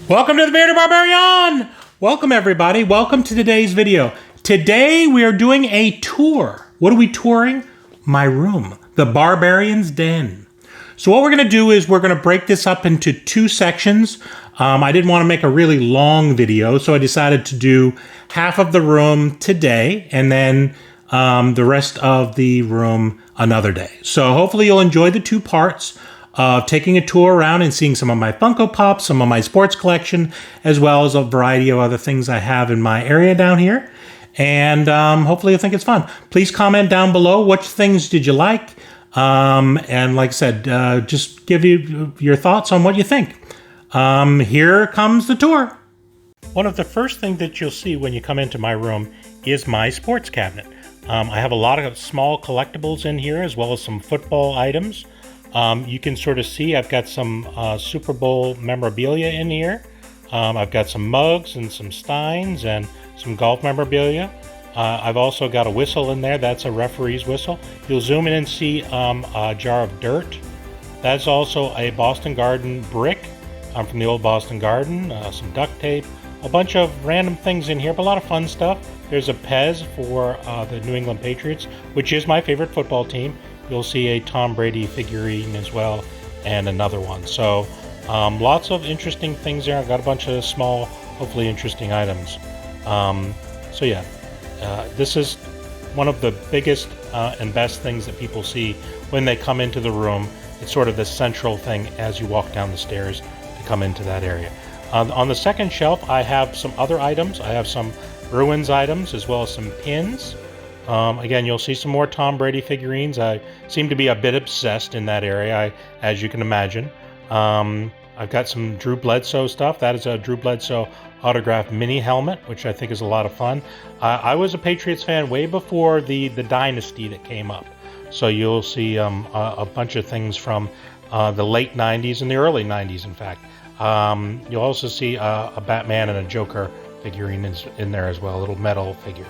Welcome to the Bearded Barbarian! Welcome everybody, welcome to today's video. Today we are doing a tour. What are we touring? My room, the Barbarian's Den. So what we're gonna do is we're gonna break this up into two sections. I didn't wanna make a really long video, so I decided to do half of the room today and then the rest of the room another day. So hopefully you'll enjoy the two parts of taking a tour around and seeing some of my Funko Pops, some of my sports collection, as well as a variety of other things I have in my area down here. And hopefully you'll think it's fun. Please comment down below which things did you like. And like I said, just give you your thoughts on what you think. Here comes the tour. One of the first things that you'll see when you come into my room is my sports cabinet. I have a lot of small collectibles in here, as well as some football items. You can sort of see I've got some Super Bowl memorabilia in here. I've got some mugs and some steins and some golf memorabilia. I've also got a whistle in there. That's a referee's whistle. You'll zoom in and see a jar of dirt. That's also a Boston Garden brick from the old Boston Garden. Some duct tape. A bunch of random things in here, but a lot of fun stuff. There's a Pez for the New England Patriots, which is my favorite football team. You'll see a Tom Brady figurine as well, and another one. So lots of interesting things there. I've got a bunch of small, hopefully interesting items. So yeah, this is one of the biggest and best things that people see when they come into the room. It's sort of the central thing as you walk down the stairs to come into that area. On the second shelf, I have some other items. I have some Bruins items, as well as some pins. Again, you'll see some more Tom Brady figurines. I seem to be a bit obsessed in that area, as you can imagine. I've got some Drew Bledsoe stuff. That is a Drew Bledsoe autographed mini helmet, which I think is a lot of fun. I was a Patriots fan way before the dynasty that came up. So you'll see a bunch of things from the late 90s and the early 90s, in fact. You'll also see a Batman and a Joker figurine in there as well, a little metal figure.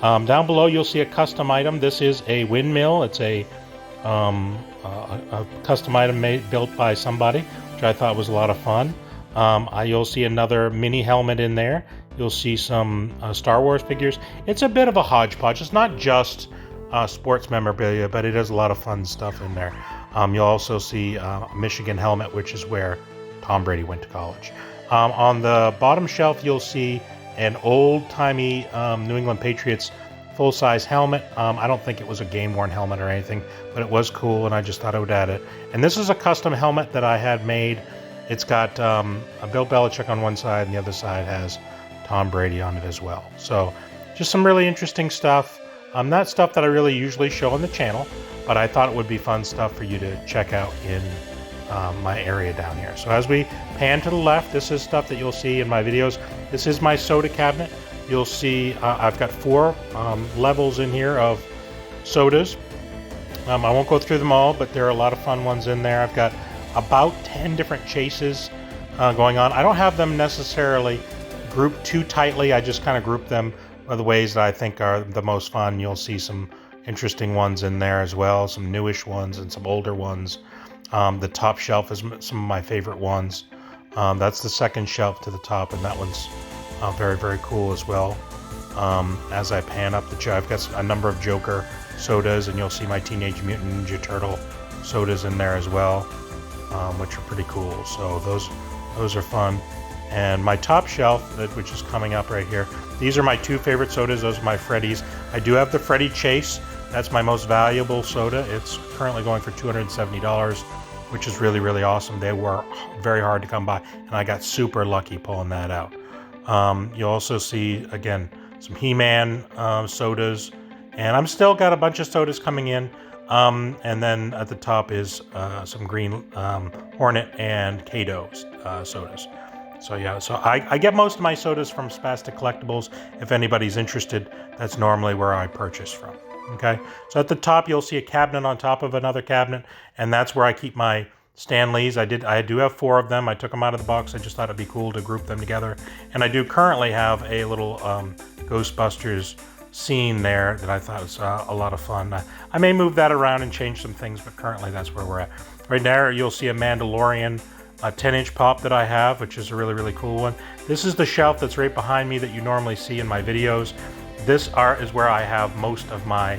Down below, you'll see a custom item. This is a windmill. It's a custom item built by somebody, which I thought was a lot of fun. You'll see another mini helmet in there. You'll see some Star Wars figures. It's a bit of a hodgepodge. It's not just sports memorabilia, but it has a lot of fun stuff in there. You'll also see a Michigan helmet, which is where Tom Brady went to college. On the bottom shelf, you'll see an old-timey New England Patriots full-size helmet. I don't think it was a game-worn helmet or anything, but it was cool, and I just thought I would add it. And this is a custom helmet that I had made. It's got a Bill Belichick on one side, and the other side has Tom Brady on it as well. So just some really interesting stuff. Not stuff that I really usually show on the channel, but I thought it would be fun stuff for you to check out in my area down here. So as we pan to the left, this is stuff that you'll see in my videos. This is my soda cabinet. You'll see I've got 4 levels in here of sodas. I won't go through them all, but there are a lot of fun ones in there. I've got about 10 different chases going on. I don't have them necessarily grouped too tightly. I just kind of group them by the ways that I think are the most fun. You'll see some interesting ones in there as well, some newish ones and some older ones. The top shelf is some of my favorite ones. That's the second shelf to the top, and that one's very, very cool as well. As I pan up I've got a number of Joker sodas, and you'll see my Teenage Mutant Ninja Turtle sodas in there as well, which are pretty cool. So those are fun. And my top shelf, which is coming up right here, these are my 2 favorite sodas. Those are my Freddy's. I do have the Freddy Chase. That's my most valuable soda. It's currently going for $270, which is really, really awesome. They were very hard to come by, and I got super lucky pulling that out. You'll also see, again, some He-Man sodas, and I'm still got a bunch of sodas coming in. And then at the top is some Green Hornet and Kato sodas. So yeah, so I get most of my sodas from Spastic Collectibles. If anybody's interested, that's normally where I purchase from. Okay, so at the top you'll see a cabinet on top of another cabinet, and that's where I keep my Stan Lees. I do have 4 of them. I took them out of the box. I just thought it'd be cool to group them together. And I do currently have a little Ghostbusters scene there that I thought was a lot of fun. I may move that around and change some things, but currently that's where we're at. Right there you'll see a Mandalorian a 10-inch pop that I have, which is a really, really cool one. This is the shelf that's right behind me that you normally see in my videos. This art is where I have most of my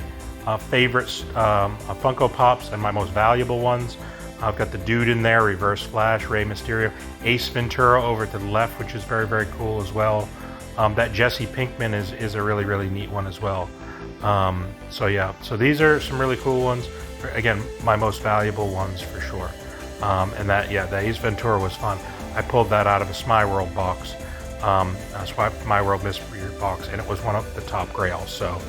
favorites, Funko Pops, and my most valuable ones. I've got the Dude in there, Reverse Flash, Rey Mysterio, Ace Ventura over to the left, which is very, very cool as well. That Jesse Pinkman is a really, really neat one as well. So yeah, so these are some really cool ones. Again, my most valuable ones for sure. And that, yeah, the Ace Ventura was fun. I pulled that out of a Smyworld box. Smyworld Mystery box, and it was one of the top grails. So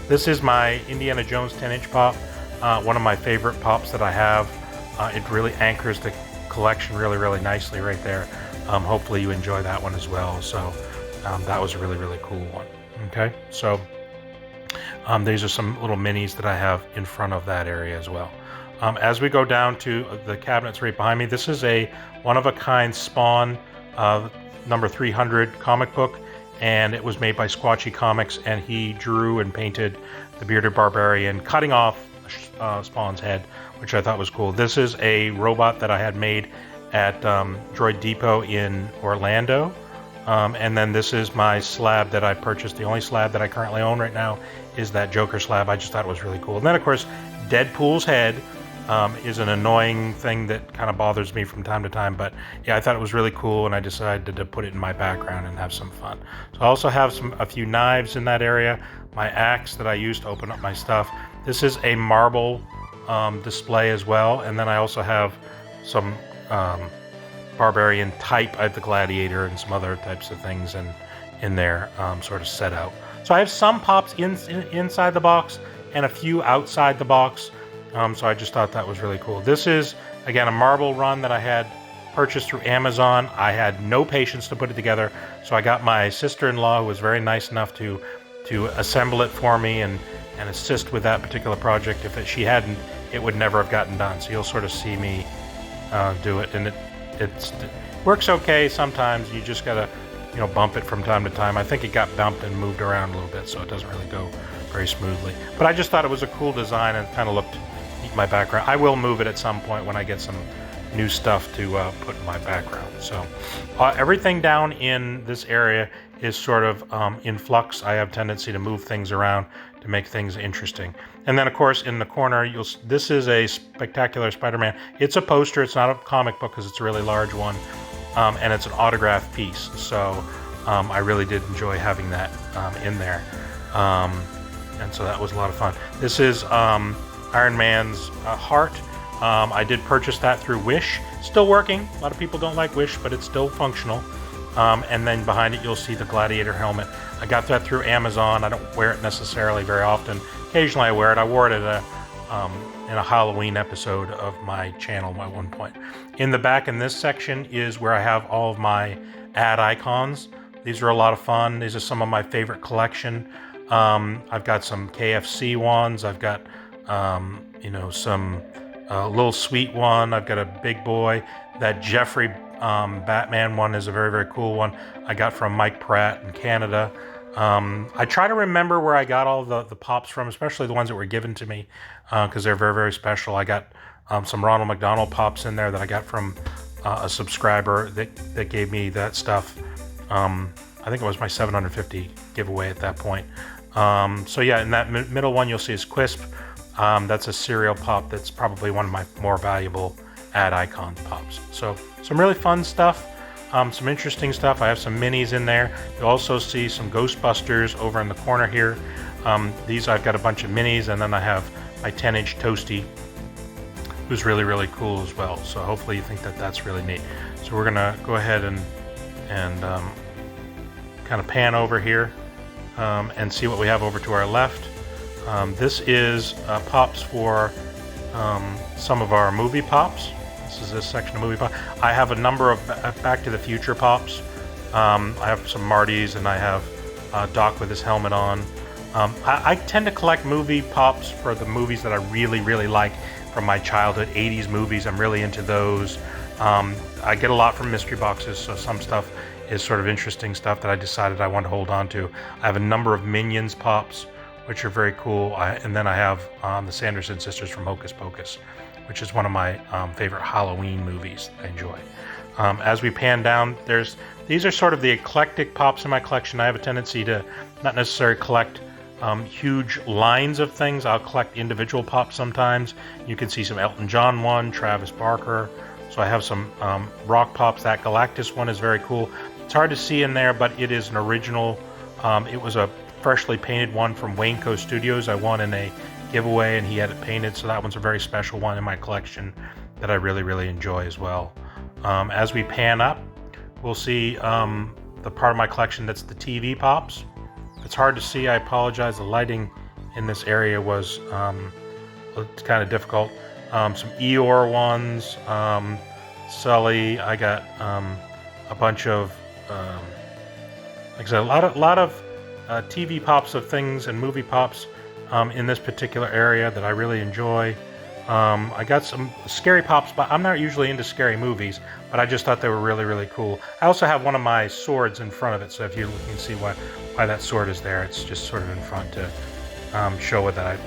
this is my Indiana Jones 10-inch pop, one of my favorite pops that I have. It really anchors the collection really, really nicely right there. Hopefully you enjoy that one as well. So that was a really, really cool one. Okay, so these are some little minis that I have in front of that area as well. As we go down to the cabinets right behind me, this is a one-of-a-kind Spawn number 300 comic book, and it was made by Squatchy Comics, and he drew and painted the bearded barbarian cutting off Spawn's head, which I thought was cool. This is a robot that I had made at Droid Depot in Orlando. And then this is my slab that I purchased. The only slab that I currently own right now is that Joker slab. I just thought it was really cool. And then, of course, Deadpool's head is an annoying thing that kind of bothers me from time to time. But yeah, I thought it was really cool, and I decided to put it in my background and have some fun. So I also have a few knives in that area. My axe that I use to open up my stuff. This is a marble display as well. And then I also have some Barbarian type. I have the Gladiator and some other types of things in there sort of set out. So I have some pops inside the box and a few outside the box. So I just thought that was really cool. This is, again, a marble run that I had purchased through Amazon. I had no patience to put it together, so I got my sister-in-law, who was very nice enough to assemble it for me and assist with that particular project. If she hadn't, it would never have gotten done. So you'll sort of see me do it, and it works okay sometimes. You just gotta, bump it from time to time. I think it got bumped and moved around a little bit, so it doesn't really go very smoothly. But I just thought it was a cool design and kind of looked neat in my background. I will move it at some point when I get some new stuff to put in my background. So everything down in this area is sort of in flux. I have a tendency to move things around to make things interesting. And then, of course, in the corner, this is a Spectacular Spider-Man. It's a poster. It's not a comic book because it's a really large one, and it's an autograph piece. So I really did enjoy having that in there. And so that was a lot of fun. This is Iron Man's heart. I did purchase that through Wish. Still working. A lot of people don't like Wish, but it's still functional. And then behind it, you'll see the Gladiator helmet. I got that through Amazon. I don't wear it necessarily very often. Occasionally I wear it. I wore it in a Halloween episode of my channel at one point. In the back in this section is where I have all of my ad icons. These are a lot of fun. These are some of my favorite collection. I've got some KFC ones. I've got some little sweet one. I've got a big boy. That Jeffrey Batman one is a very, very cool one I got from Mike Pratt in Canada. I try to remember where I got all the pops from, especially the ones that were given to me, because they're very, very special. I got some Ronald McDonald pops in there that I got from a subscriber that gave me that stuff. I think it was my 750 giveaway at that point. So yeah, in that middle one you'll see is Quisp. That's a cereal pop that's probably one of my more valuable ad icon pops. So some really fun stuff, some interesting stuff. I have some minis in there. You'll also see some Ghostbusters over in the corner here. These I've got a bunch of minis, and then I have my 10-inch Toasty, who's really, really cool as well. So hopefully you think that that's really neat. So we're gonna go ahead and kind of pan over here and see what we have over to our left. This is pops for some of our movie pops. This is this section of movie pops. I have a number of Back to the Future pops. I have some Marty's, and I have Doc with his helmet on. I tend to collect movie pops for the movies that I really, really like from my childhood. 80s movies, I'm really into those. I get a lot from mystery boxes, so some stuff is sort of interesting stuff that I decided I want to hold on to. I have a number of Minions pops, which are very cool. And then I have the Sanderson sisters from Hocus Pocus, which is one of my favorite Halloween movies I enjoy. As we pan down, these are sort of the eclectic pops in my collection. I have a tendency to not necessarily collect huge lines of things. I'll collect individual pops sometimes. You can see some Elton John one, Travis Barker. So I have some rock pops. That Galactus one is very cool. It's hard to see in there, but it is an original. It was a freshly painted one from Wayne Co. Studios. I won in a giveaway, and he had it painted. So that one's a very special one in my collection that I really, really enjoy as well. As we pan up, we'll see the part of my collection that's the TV pops. It's hard to see. I apologize. The lighting in this area was kind of difficult. Some Eeyore ones, Sully. I got a bunch of, like I said, a lot of TV pops of things and movie pops in this particular area that I really enjoy. I got some scary pops, but I'm not usually into scary movies, but I just thought they were really, really cool. I also have one of my swords in front of it, so if you can see why that sword is there, it's just sort of in front to show that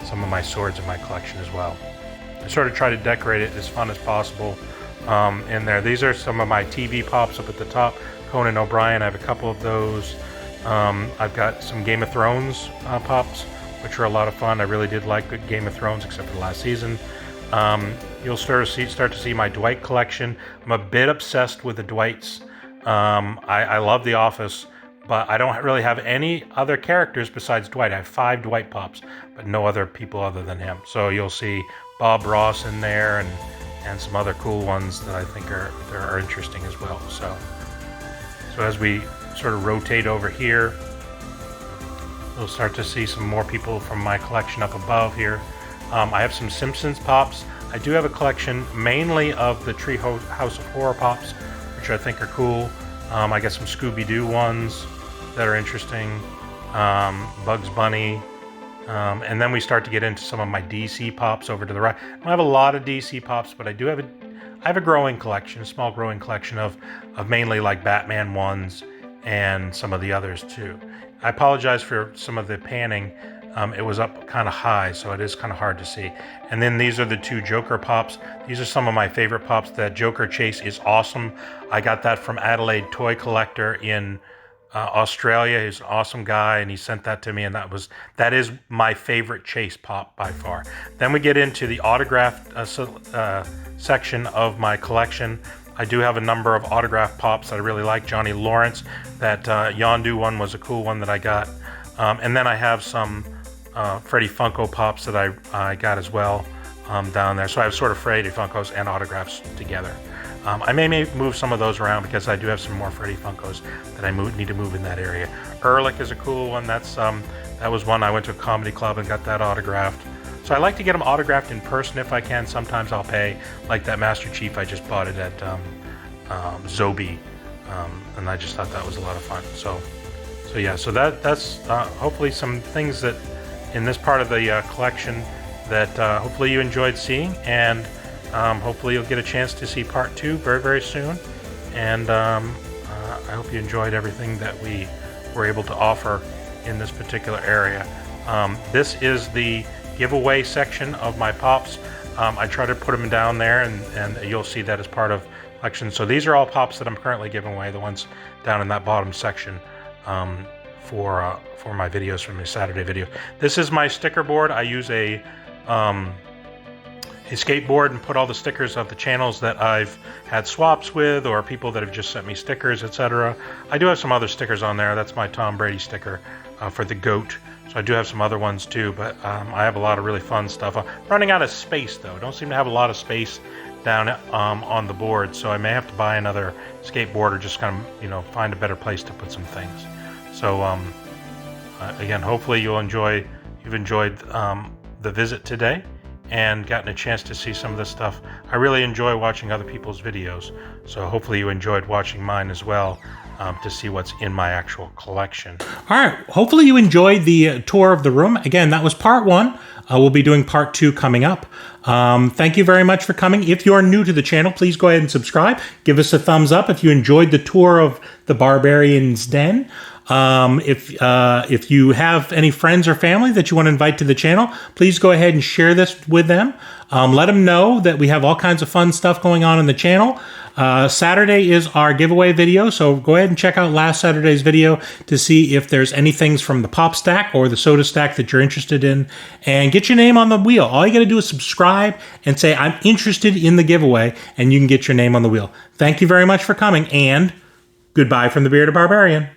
some of my swords in my collection as well. I sort of try to decorate it as fun as possible in there. These are some of my TV pops up at the top. Conan O'Brien, I have a couple of those. I've got some Game of Thrones pops, which are a lot of fun. I really did like Game of Thrones, except for the last season. You'll start to see my Dwight collection. I'm a bit obsessed with the Dwights. I love The Office, but I don't really have any other characters besides Dwight. I have 5 Dwight pops, but no other people other than him. So you'll see Bob Ross in there and some other cool ones that I think are interesting as well. So as we sort of rotate over here, we'll start to see some more people from my collection up above here. I have some Simpsons pops. I do have a collection mainly of the Treehouse of Horror pops, which I think are cool. I got some Scooby-Doo ones that are interesting, Bugs Bunny, and then we start to get into some of my DC pops over to the right. I don't have a lot of DC pops, but I have a growing collection, a small growing collection of mainly like Batman ones and some of the others too. I apologize for some of the panning. It was up kind of high, so it is kind of hard to see. And then these are the 2 Joker pops. These are some of my favorite pops. That Joker chase is awesome. I got that from Adelaide Toy Collector in Australia. He's an awesome guy, and he sent that to me, and that is my favorite chase pop by far. Then we get into the autographed section of my collection. I do have a number of autograph pops that I really like. Johnny Lawrence, that Yondu one was a cool one that I got. And then I have some Freddy Funko pops that I got as well down there. So I have sort of Freddy Funkos and autographs together. I may move some of those around because I do have some more Freddy Funkos that I need to move in that area. Ehrlich is a cool one. That was one I went to a comedy club and got that autographed. So I like to get them autographed in person if I can. Sometimes I'll pay, like that Master Chief. I just bought it at Zobi, and I just thought that was a lot of fun. So yeah. So that's hopefully some things that in this part of the collection that hopefully you enjoyed seeing, and hopefully you'll get a chance to see part 2 very, very soon. And I hope you enjoyed everything that we were able to offer in this particular area. This is the giveaway section of my pops. I try to put them down there, and you'll see that as part of collection. So these are all pops that I'm currently giving away, the ones down in that bottom section for my videos, from my Saturday video. This is my sticker board. I use a skateboard and put all the stickers of the channels that I've had swaps with, or people that have just sent me stickers, etc. I do have some other stickers on there. That's my Tom Brady sticker for the GOAT. So I do have some other ones too, but I have a lot of really fun stuff. I'm running out of space though. Don't seem to have a lot of space down on the board, so I may have to buy another skateboard or just kind of find a better place to put some things. So again, hopefully you've enjoyed the visit today and gotten a chance to see some of this stuff. I really enjoy watching other people's videos, so hopefully you enjoyed watching mine as well, to see what's in my actual collection. All right, hopefully you enjoyed the tour of the room. Again, that was part 1. We'll be doing part 2 coming up. Thank you very much for coming. If you're new to the channel, please go ahead and subscribe. Give us a thumbs up if you enjoyed the tour of the Barbarian's Den. If you have any friends or family that you want to invite to the channel, please go ahead and share this with them. Let them know that we have all kinds of fun stuff going on in the channel. Saturday is our giveaway video, so go ahead and check out last Saturday's video to see if there's any things from the pop stack or the soda stack that you're interested in, and get your name on the wheel. All you got to do is subscribe and say, I'm interested in the giveaway, and you can get your name on the wheel. Thank you very much for coming, and goodbye from the Bearded Barbarian.